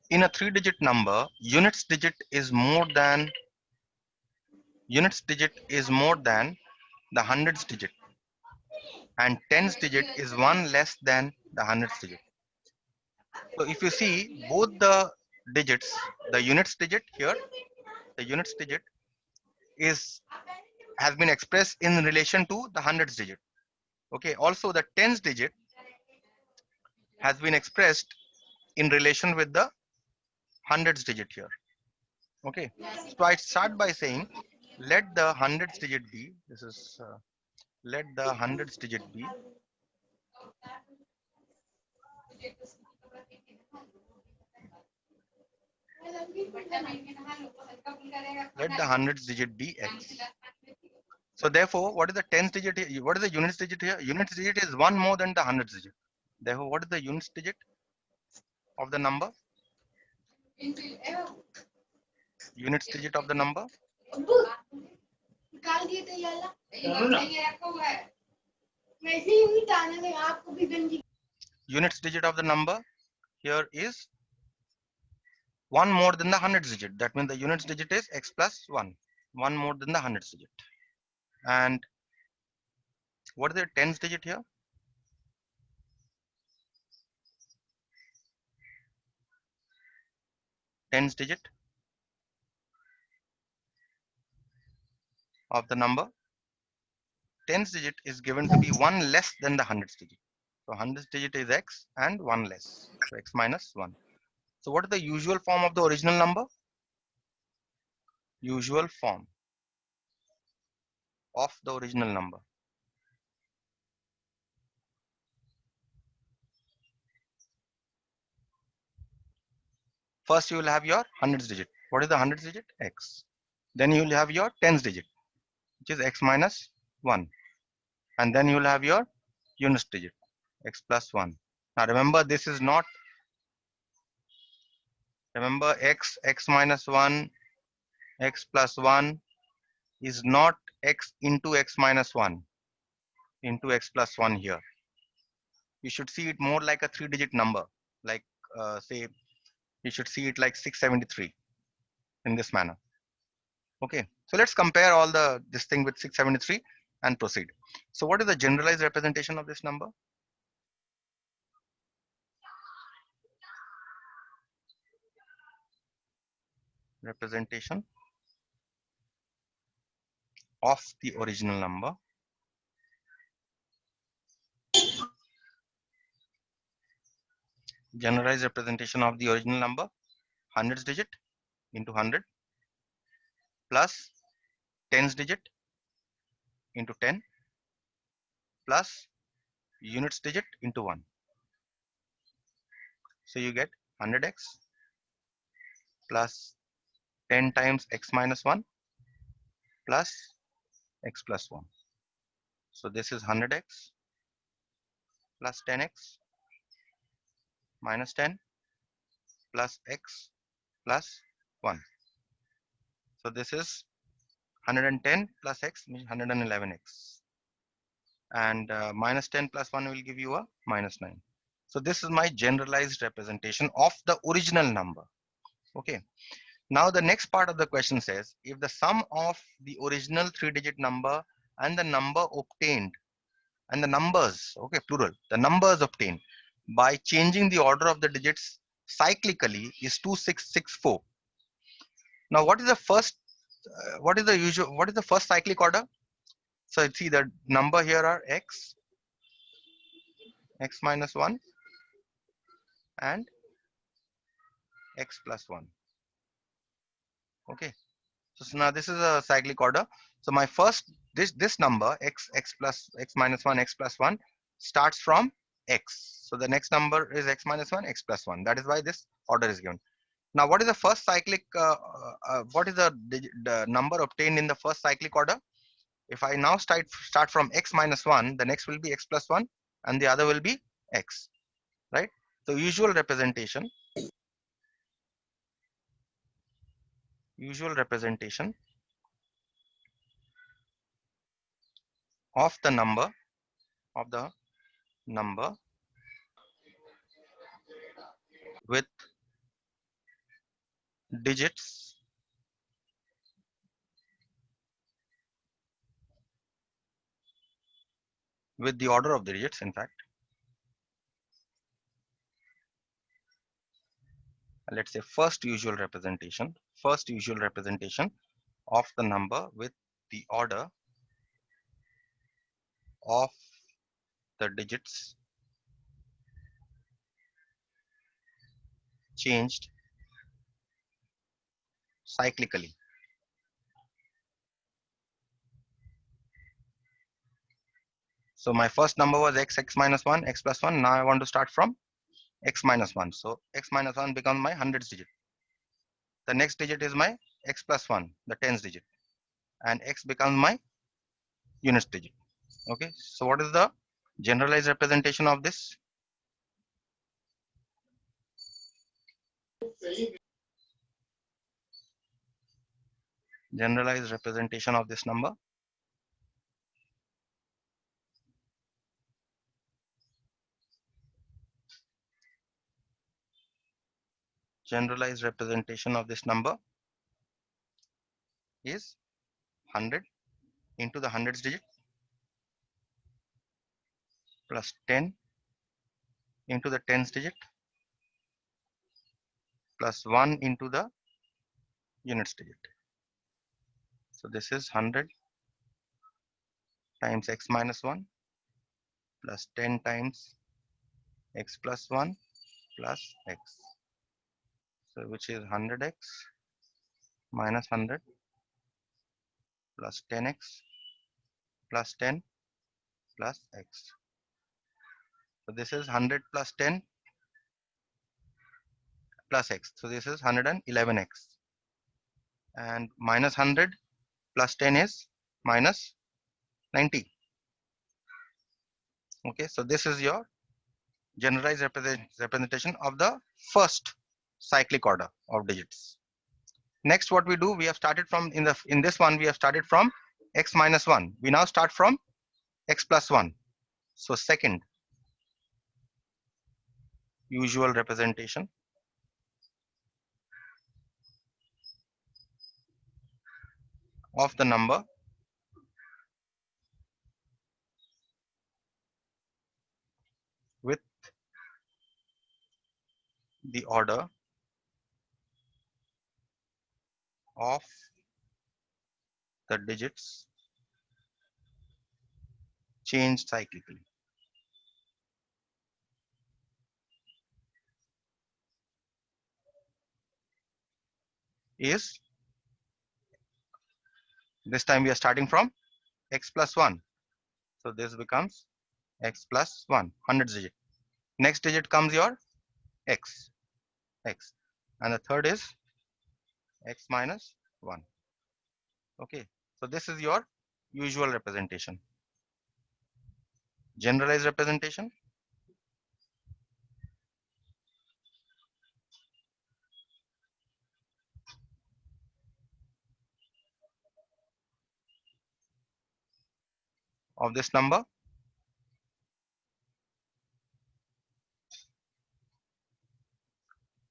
In a three-digit number, units digit is more than the hundreds digit, and tens digit is one less than the hundreds digit. So if you see both the digits, the units digit here, the units digit is has been expressed in relation to the hundreds digit. Okay. Also, the tens digit has been expressed in relation with the hundreds digit here. Okay. So I start by saying, let the hundreds digit be. This is let the hundreds digit be. Let the hundreds digit be x. So therefore, what is the tens digit here? What is the units digit here? Units digit is one more than the hundreds digit. Therefore, what is the units digit of the number? Units digit of the number. Units digit of the number here is one more than the hundreds digit. That means the units digit is x plus 1. One more than the hundreds digit. And what is the tens digit here? Tens digit of the number. Tens digit is given to be one less than the hundreds digit. So hundreds digit is x and one less. So x minus 1. So what is the usual form of the original number? Usual form of the original number. First you will have your hundreds digit. What is the hundreds digit? X. Then you will have your tens digit, which is x minus 1. And then you will have your units digit, x plus 1. Now remember, this is not, remember x minus 1, x plus 1 is not x into x minus 1 into x plus 1 here. You should see it more like a three-digit number, like say, you should see it like 673 in this manner. Okay, so let's compare all this thing with 673 and proceed. So what is the generalized representation of this number? Representation of the original number. Generalized representation of the original number, hundreds digit into 100 plus tens digit into 10 plus units digit into 1. So you get 100x plus 10 times x minus 1 plus x plus 1. So this is 100x plus 10x minus 10 plus x plus 1. So this is 110 plus x means 111x, and minus 10 plus 1 will give you a minus 9. So this is my generalized representation of the original number. Okay. Now the next part of the question says, if the sum of the original three-digit number and the number obtained, and the numbers, okay, plural, the numbers obtained by changing the order of the digits cyclically is 2664. Now what is the first, what is the first cyclic order? So see, the number here are x minus 1 and x plus 1. Okay. So now this is a cyclic order. So my first, this number x plus x minus 1 x plus 1 starts from x. So the next number is x minus 1 x plus 1. That is why this order is given. Now what is the first cyclic, what is the number obtained in the first cyclic order? If I now start from x minus 1, the next will be x plus 1 and the other will be x, right? So usual representation of the number with digits with the order of the digits, in fact. Let's say first usual representation of the number with the order of the digits changed cyclically. So my first number was x minus 1, x plus 1. Now I want to start from x minus 1. So x minus 1 becomes my hundredths digit. The next digit is my x plus 1, the tens digit. And x becomes my units digit. Okay, so what is the generalized representation of this? Generalized representation of this number? Generalized representation of this number is 100 into the hundredths digit plus 10 into the tens digit plus 1 into the units digit. So this is 100 times x minus 1 plus 10 times x plus 1 plus x. So which is 100x minus 100 plus 10x plus 10 plus x. So this is 100 plus 10 plus x. So this is 111x. And minus 100 plus 10 is minus 90. Okay, so this is your generalized representation of the first cyclic order of digits. Next, what we do, we have started from in this one we have started from x minus 1. We now start from x plus 1. So second usual representation of the number with the order of the digits changed cyclically is, this time we are starting from x plus 1. So this becomes x plus 1, hundredths digit. Next digit comes your x, and the third is x minus 1. Okay, so this is your usual representation. Generalized representation, of this number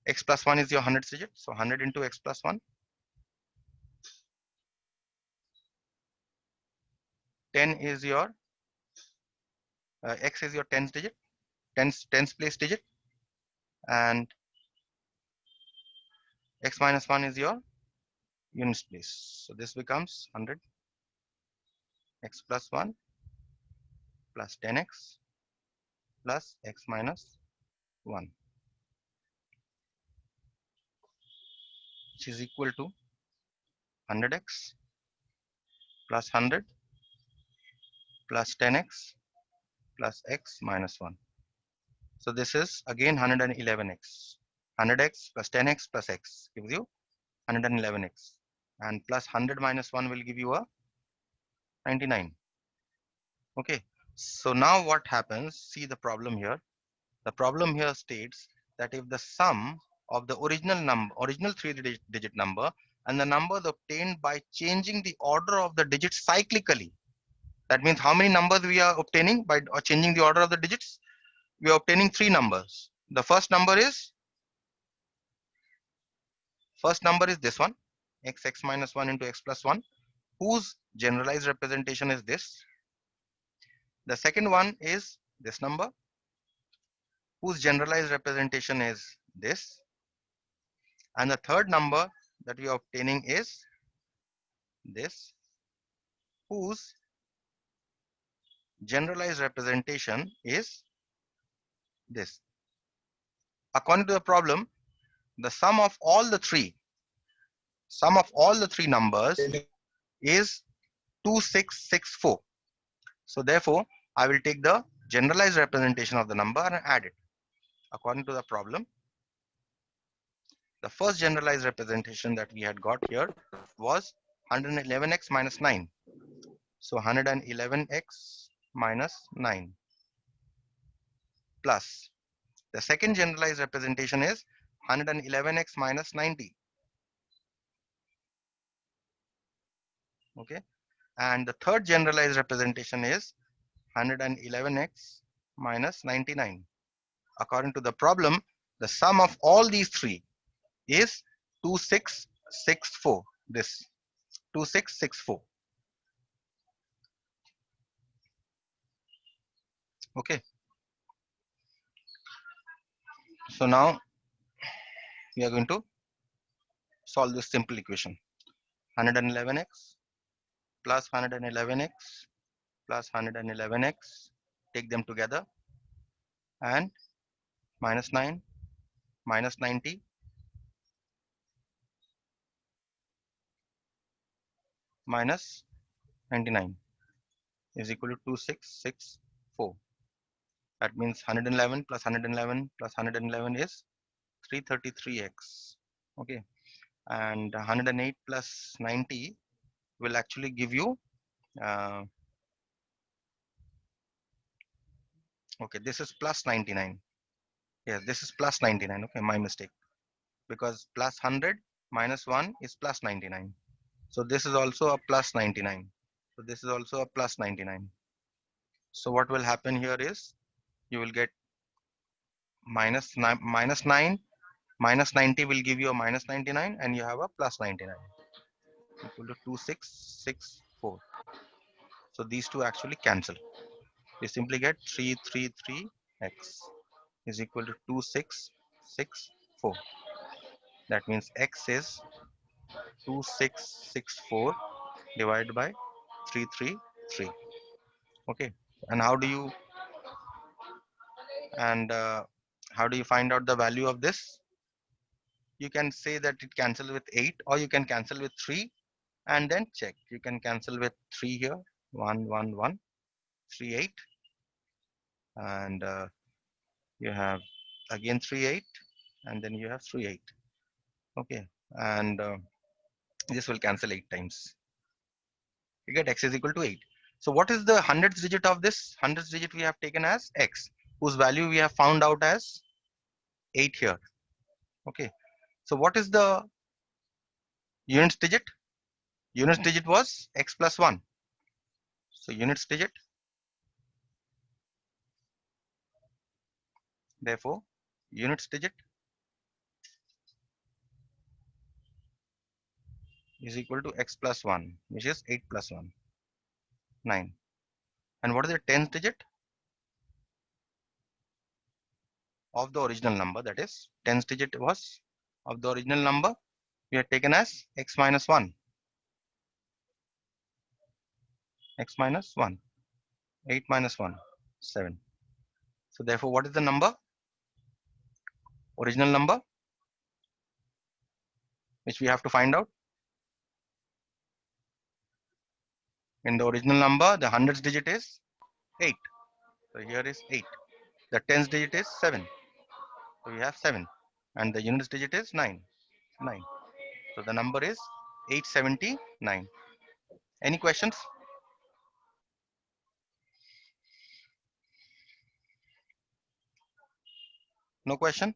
x plus 1 is your hundredths digit. So 100 into x plus 1. 10 is your x is your tens digit, tens place digit, and x minus 1 is your units place. So this becomes 100 x plus 1 plus 10x plus x minus 1, which is equal to 100x plus 100 plus 10x plus x minus 1. So this is again 111x. 100x plus 10x plus x gives you 111x, and plus 100 minus 1 will give you a 99. Okay, so now what happens, see the problem here. The problem here states that if the sum of the original 3-digit number and the numbers obtained by changing the order of the digits cyclically, that means how many numbers we are obtaining by changing the order of the digits? We are obtaining 3 numbers. The first number is First number is this one, x minus 1 into x plus 1, whose generalized representation is this. The second one is this number, whose generalized representation is this. And the third number that we are obtaining is this, whose generalized representation is this. According to the problem, the sum of all the three numbers is 2664. So therefore, I will take the generalized representation of the number and add it. According to the problem, the first generalized representation that we had got here was 111x minus 9. So 111x minus 9 plus the second generalized representation is 111x minus 90. Okay, and the third generalized representation is 111x minus 99. According to the problem, the sum of all these three is 2664. This 2664. Okay, so now we are going to solve this simple equation. 111x plus 111x plus 111x, take them together, and minus 9 minus 90 minus 99 is equal to 2664. That means 111 plus 111 plus 111 is 333x. Okay, and 108 plus 90 will actually give you okay, this is plus 99. Yes, this is plus 99. Okay, my mistake, because plus 100 minus 1 is plus 99. So this is also a plus 99. So this is also a plus 99. So what will happen here is you will get minus 9 minus 90 will give you a minus 99, and you have a plus 99 equal to 2664. So these two actually cancel. You simply get 333x is equal to 2664. That means x is 2664 divided by 333. Okay, and how do you find out the value of this? You can say that it cancels with 8, or you can cancel with 3 and then check. You can cancel with 3 here, 1 1 1 3 8, and you have again 3 8, and then you have 3 8. Okay, and this will cancel 8 times. You get x is equal to 8. So what is the hundredths digit of this? Hundredths digit we have taken as x, whose value we have found out as 8 here. Okay, so what is the units digit? Units digit was x plus 1. So units digit, therefore units digit is equal to x plus 1, which is 8 plus 1, 9. And what is the tens digit of the original number? That is, tens digit was of the original number we have taken as x minus 1. X minus 1. 8 minus 1, 7. So therefore, what is the number? Original number, which we have to find out. In the original number, the hundredths digit is 8. So here is 8. The tens digit is 7. So we have 7. And the units digit is 9. 9. So the number is 879. Any questions? No question?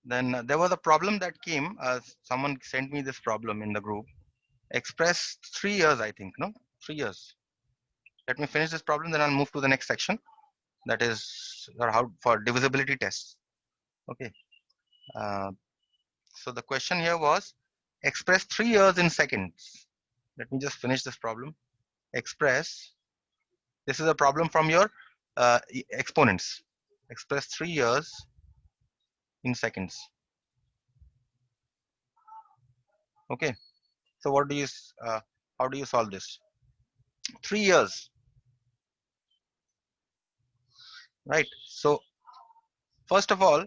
Then there was a problem that came. Someone sent me this problem in the group. Express 3 years, I think, no? 3 years. Let me finish this problem, then I'll move to the next section. That is how for divisibility tests. Okay. So the question here was express 3 years in seconds. Let me just finish this problem. Express, this is a problem from your exponents. Express 3 years in seconds. Okay. So what do you, how do you solve this? 3 years, right? So first of all,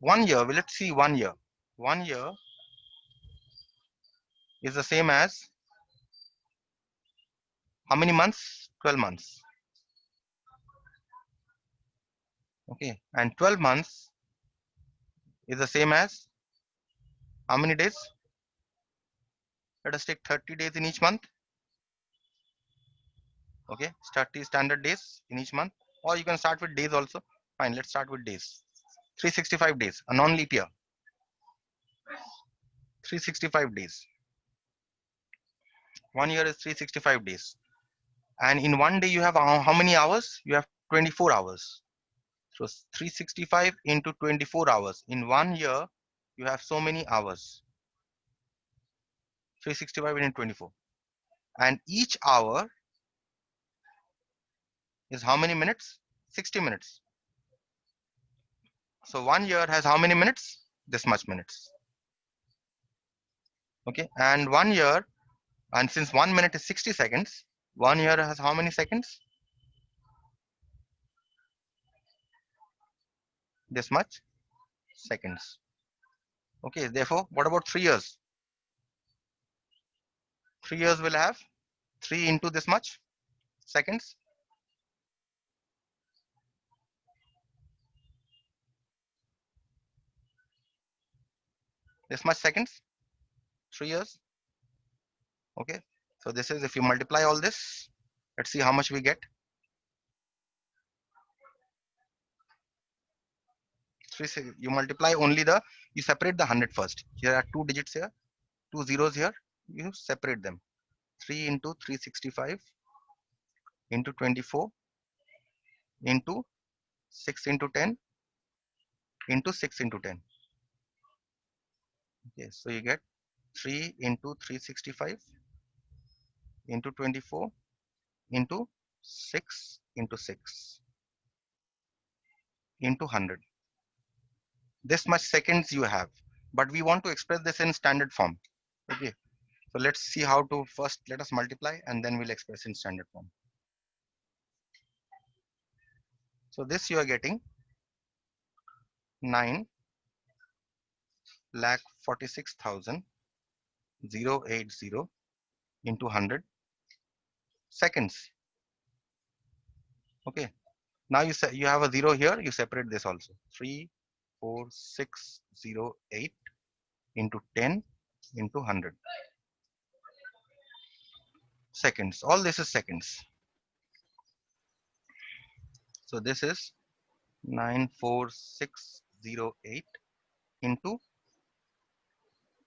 1 year, well, let's see 1 year. 1 year is the same as how many months? 12 months. Okay. And 12 months is the same as how many days? Let us take 30 days in each month. Okay. 30 standard days in each month. Or you can start with days also. Fine. Let's start with days. 365 days, a non-leap year. 365 days. 1 year is 365 days. And in one day, you have how many hours? You have 24 hours. So 365 into 24 hours. In 1 year, you have so many hours. 365 into 24. And each hour is how many minutes? 60 minutes. So 1 year has how many minutes? This much minutes. Okay. And 1 year, and since 1 minute is 60 seconds, 1 year has how many seconds? This much seconds. Okay. Therefore, what about 3 years? 3 years will have 3 into this much seconds. This much seconds. 3 years. Okay. So this is, if you multiply all this, let's see how much we get. 3, you multiply only the, you separate the 100 first. Here are 2 digits here, 2 zeros here. You separate them. 3 into 365 into 24 into 6 into 10 into 6 into 10. Okay, so you get 3 into 365 into 24 into 6 into 6 into 100. This much seconds you have, but we want to express this in standard form. Okay, so let's see how to, first let us multiply and then we'll express in standard form. So this you are getting 9,46,080 into 100 seconds. Okay, now you say you have a 0 here, you separate this also. 34608 into 10 into 100 seconds. All this is seconds. So this is 94608 into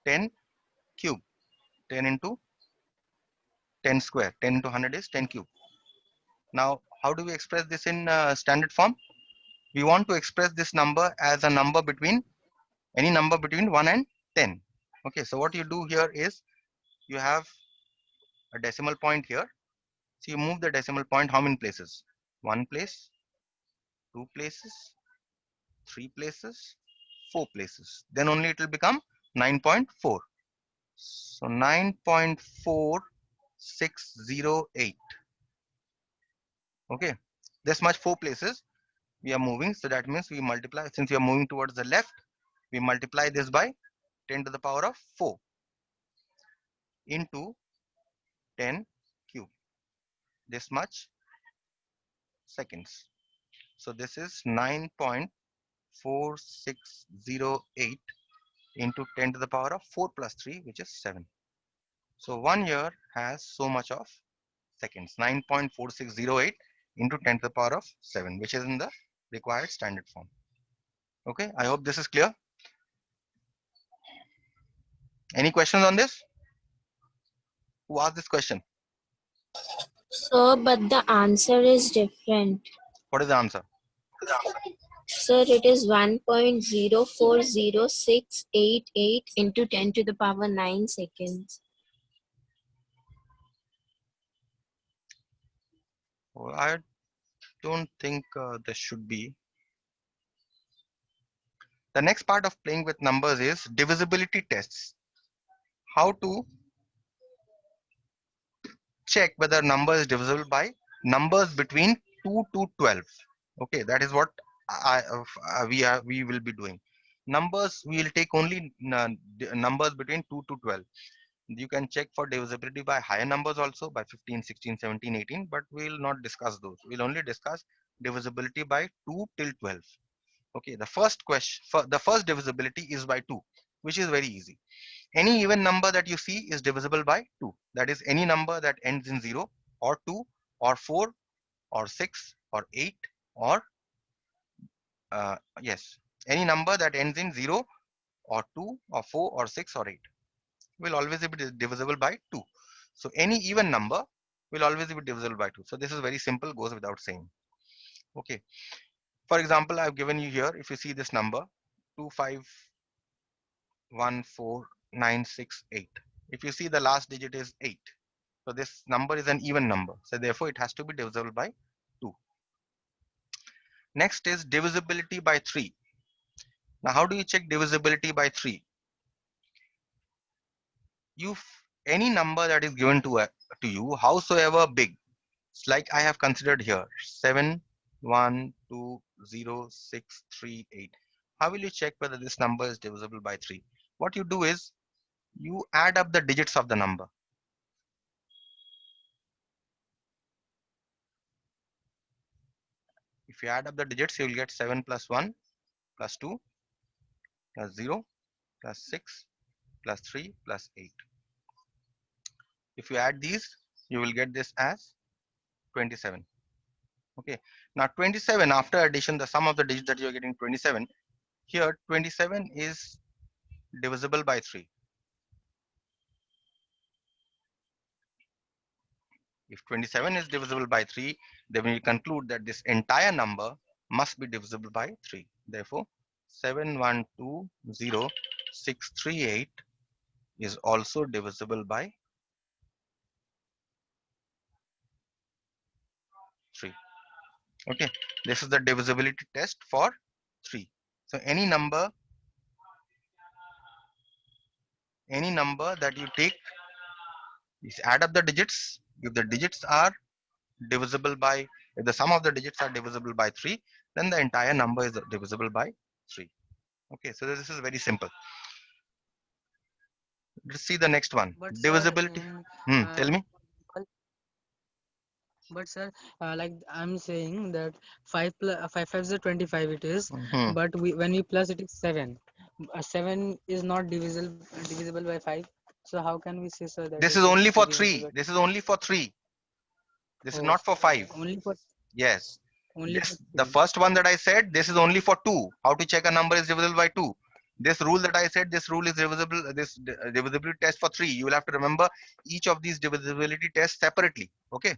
10 cube. 10 into 10 square. 10 into 100 is 10 cube. Now, how do we express this in standard form? We want to express this number as a number between, any number between 1 and 10. Okay, so what you do here is you have a decimal point here. So you move the decimal point how many places? 1 place, 2 places, 3 places, 4 places. Then only it will become 9.4. So 9.4608. Okay, this much 4 places we are moving. So that means we multiply, since we are moving towards the left, we multiply this by 10 to the power of 4 into 10 cube. This much seconds. So this is 9.4608 into 10 to the power of 4 plus 3, which is 7. So 1 year has so much of seconds, 9.4608 into 10 to the power of 7, which is in the required standard form. Okay, I hope this is clear. Any questions on this? Who asked this question? Sir, but the answer is different. What is the answer? Sir, it is 1.040688 into 10 to the power 9 seconds. Well, I don't think this should be. The next part of playing with numbers is divisibility tests. How to check whether number is divisible by numbers between 2 to 12. Okay, that is what we will be doing. Numbers, we will take only numbers between 2 to 12. You can check for divisibility by higher numbers also, by 15, 16, 17, 18, but we will not discuss those. We'll only discuss divisibility by 2 till 12. Okay, the first question, the first divisibility is by 2, which is very easy. Any even number that you see is divisible by 2. That is any number that ends in 0 or 2 or 4 or 6 or 8 or yes, any number that ends in 0 or 2 or 4 or 6 or 8 will always be divisible by 2. So any even number will always be divisible by 2. So this is very simple, goes without saying. Okay. For example, I've given you here, if you see this number 2514968. If you see the last digit is 8. So this number is an even number. So therefore it has to be divisible by 2. Next is divisibility by 3. Now how do you check divisibility by 3? You any number that is given to you, howsoever big, like I have considered here 7 1 2 0 6 3 8. How will you check whether this number is divisible by 3? What you do is you add up the digits of the number. If you add up the digits, you will get 7 plus 1 plus 2 plus 0 plus 6 plus 3 plus 8. If you add these, you will get this as 27. Okay. Now 27, after addition, the sum of the digits that you are getting 27. Here 27 is divisible by 3. If 27 is divisible by 3, then we conclude that this entire number must be divisible by 3. Therefore, 7120638 is also divisible by 3. Okay, this is the divisibility test for 3. So any number that you take, you add up the digits. If the digits are divisible by, if the sum of the digits are divisible by 3, then the entire number is divisible by 3. Okay, so this is very simple. Let's see the next one. But sir, Divisibility. in Tell me. but sir, like I'm saying that 5 fives are 25 it is, Hmm. but when we plus it is 7. 7 is not divisible by 5. So how can we say, sir, that This it is is only for divisible 3. by This is only for 3. This is 4? not for 5. Only for Yes. only for This, the 3. first one that I said, this is only for 2. How to check a number is divisible by 2. This rule that I said, this rule is divisible, this divisibility test for 3. You will have to remember each of these divisibility tests separately. Okay.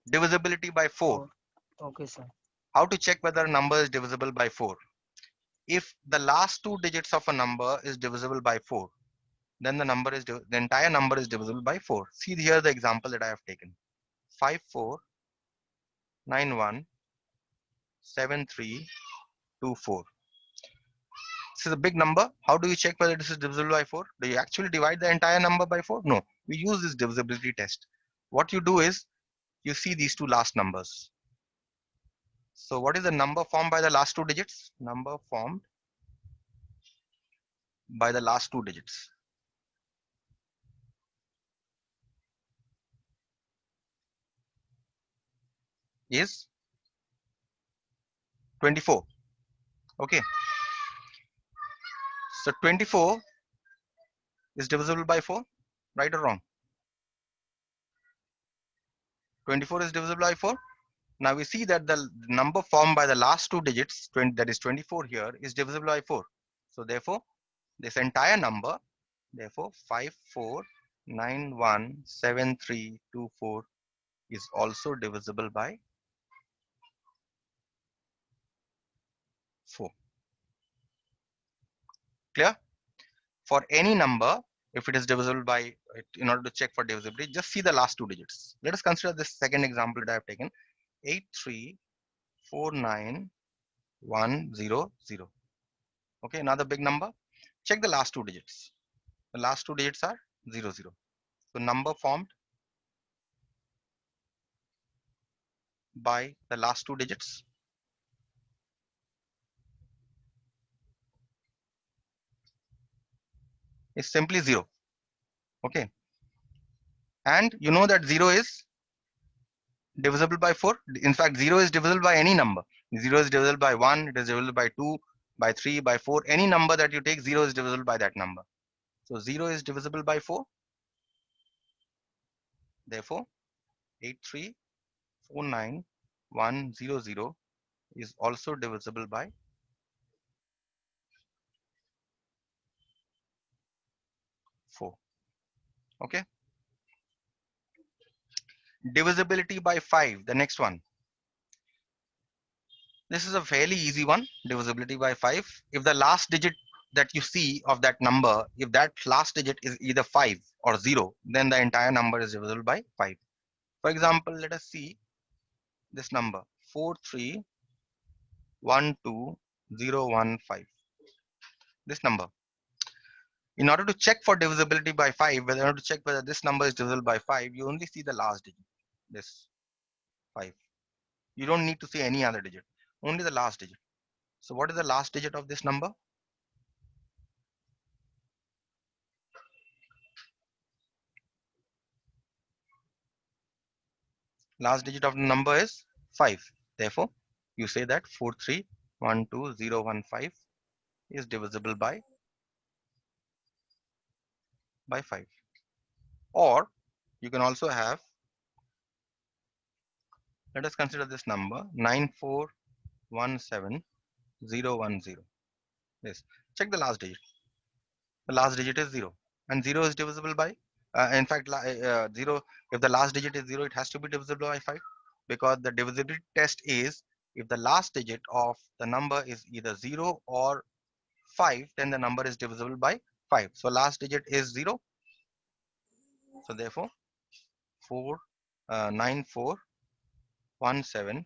Divisibility by 4. Oh, okay, sir. How to check whether a number is divisible by 4? If the last two digits of a number is divisible by 4, then the entire number is divisible by 4. See here the example that I have taken. 54917324. This is a big number. How do you check whether this is divisible by 4? Do you actually divide the entire number by 4? No. We use this divisibility test. What you do is you see these two last numbers. So what is the number formed by the last two digits? Number formed by the last two digits is 24. Okay. So 24 is divisible by 4, right or wrong? 24 is divisible by 4. Now we see that the number formed by the last two digits, 20, that is 24 here, is divisible by 4. So therefore, this entire number, therefore 54917324 is also divisible by 4. Clear? For any number, if it is divisible by, in order to check for divisibility, just see the last two digits. Let us consider this second example that I have taken, 8349100. Okay, another big number. Check the last two digits. The last two digits are 00. So number formed by the last two digits is simply 0. Okay, and you know that 0 is divisible by 4. In fact, 0 is divisible by any number. 0 is divisible by 1, it is divisible by 2, by 3, by 4. Any number that you take, 0 is divisible by that number. So 0 is divisible by 4. Therefore, 8349100 is also divisible by 4. Okay. Divisibility by 5, the next one. This is a fairly easy one, divisibility by 5. If the last digit that you see of that number, if that last digit is either 5 or 0, then the entire number is divisible by 5. For example, let us see this number 4312015. This number. In order to check for divisibility by 5, whether in order to check whether this number is divisible by 5, you only see the last digit, this 5. You don't need to see any other digit, only the last digit. So what is the last digit of this number? Last digit of the number is 5. Therefore, you say that 4312015 is divisible by 5. Or you can also have, let us consider this number 9417010. Yes, check the last digit. The last digit is 0, and 0 is divisible by, in fact, 0, if the last digit is 0, it has to be divisible by 5, because the divisibility test is if the last digit of the number is either 0 or 5, then the number is divisible by 5. So last digit is 0. So therefore, 9417010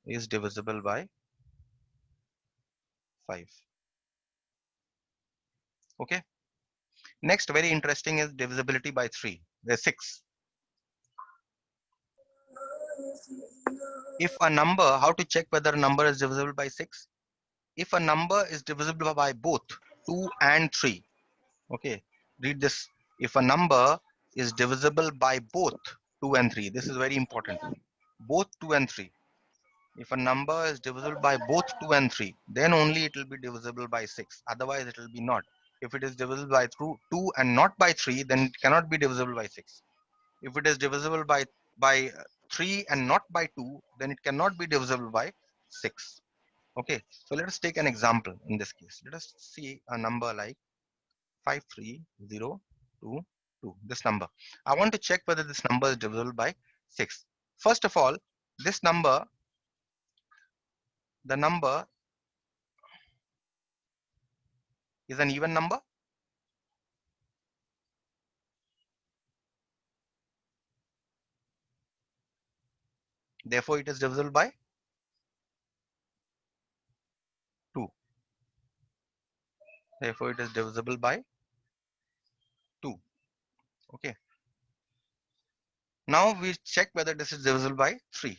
is divisible by 5. Okay. Next, very interesting is divisibility by 3. There's 6. If a number, how to check whether a number is divisible by 6? If a number is divisible by both 2 and 3. Okay, read this. If a number is divisible by both 2 and 3, this is very important. Both 2 and 3. If a number is divisible by both 2 and 3, then only it will be divisible by 6. Otherwise, it will be not. If it is divisible by 2 and not by 3, then it cannot be divisible by 6. If it is divisible by 3 and not by 2, then it cannot be divisible by 6. Okay, so let us take an example in this case. Let us see a number like 53022. This number. I want to check whether this number is divisible by 6. First of all, this number, the number is an even number. Therefore, it is divisible by 2. Therefore, it is divisible by 2. Okay. Now we check whether this is divisible by 3.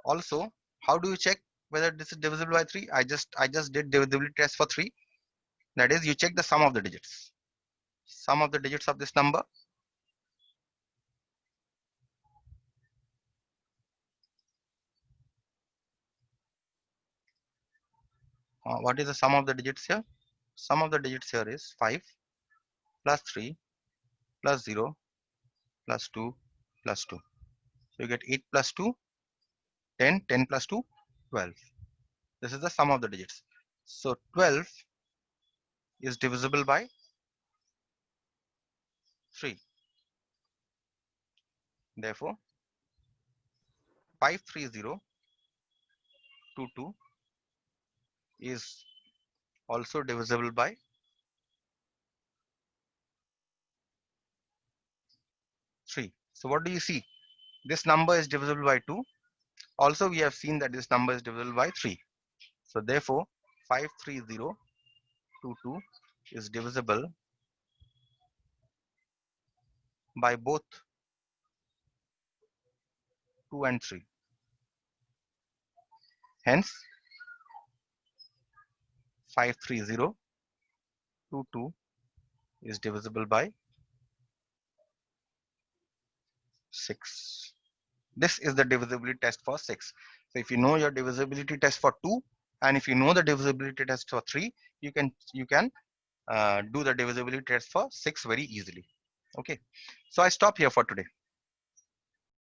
Also, how do you check whether this is divisible by 3? I just did divisibility test for 3. That is, you check the sum of the digits. Sum of the digits of this number. What is the sum of the digits here? Sum of the digits here is 5 plus 3 plus 0 plus 2 plus 2. So you get 8 plus 2, 10, 10 plus 2, 12. This is the sum of the digits. So 12 is divisible by 3. Therefore, 53022 is also divisible by 3. So what do you see? This number is divisible by 2. Also, we have seen that this number is divisible by 3. So therefore, 53022 is divisible by both 2 and 3. Hence, 53022 is divisible by 6. This is the divisibility test for 6. So if you know your divisibility test for 2 and if you know the divisibility test for 3, you can do the divisibility test for 6 very easily. Okay, so I stop here for today.